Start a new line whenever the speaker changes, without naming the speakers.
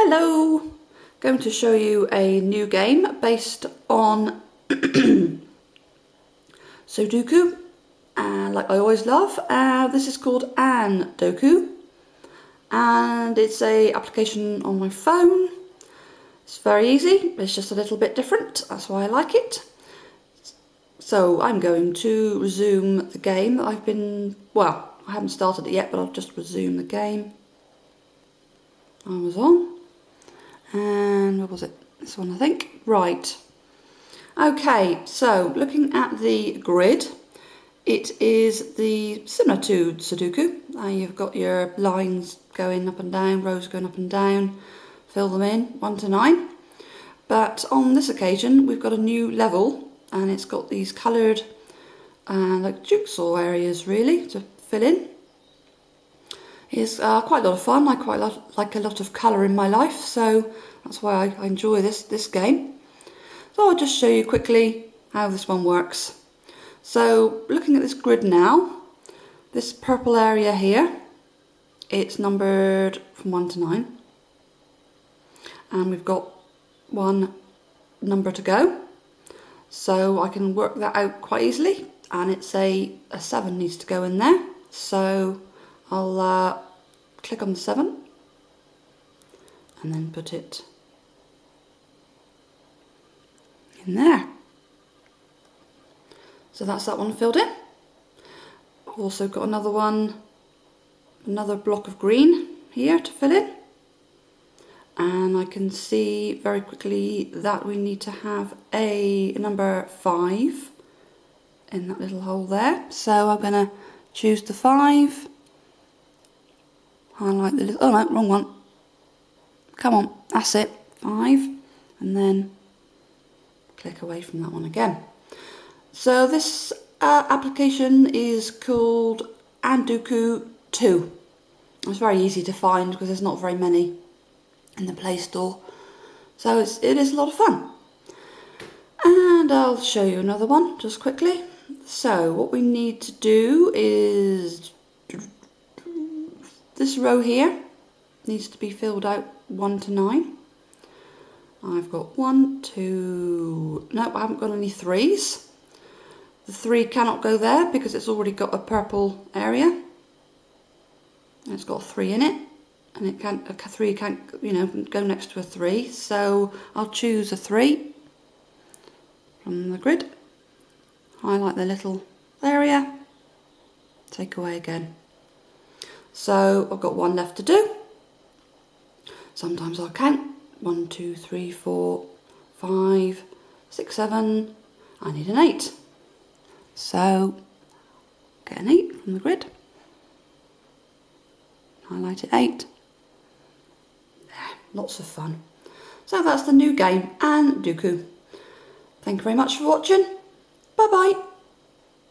Hello! Going to show you a new game based on Sudoku, like I always love. This is called Andoku, and it's a application on my phone. It's very easy, it's just a little bit different, that's why I like it. So I'm going to resume the game that I haven't started it yet, but I'll just resume the game I was on. And what was it? This one, I think. Right. Okay, so looking at the grid, it is similar to Sudoku. You've got your lines going up and down, rows going up and down, fill them in 1 to 9. But on this occasion, we've got a new level, and it's got these coloured like jigsaw areas really to fill in. It's quite a lot of fun. I quite like a lot of colour in my life, so that's why I enjoy this game. So I'll just show you quickly how this one works. So looking at this grid now, this purple area here, it's numbered from 1 to 9. And we've got one number to go. So I can work that out quite easily, and it's a 7 needs to go in there. So I'll click on the 7 and then put it in there. So that's that one filled in. I've also got another block of green here to fill in. And I can see very quickly that we need to have a number 5 in that little hole there. So I'm going to choose the 5. Highlight the little, oh no, wrong one. Come on, that's it, 5. And then click away from that one again. So this application is called Andoku 2. It's very easy to find because there's not very many in the Play Store. So it is a lot of fun. And I'll show you another one just quickly. So what we need to do is this row here needs to be filled out 1 to 9. I've got 1, 2, no, I haven't got any 3s. The 3 cannot go there because it's already got a purple area. And it's got a 3 in it, and a 3 can't, go next to a 3. So I'll choose a 3 from the grid, highlight the little area, take away again. So I've got 1 left to do. Sometimes I'll count 1, 2, 3, 4, 5, 6, 7. I need an 8. So get an 8 from the grid. Highlight it 8. There, lots of fun. So that's the new game, Andoku. Thank you very much for watching. Bye bye.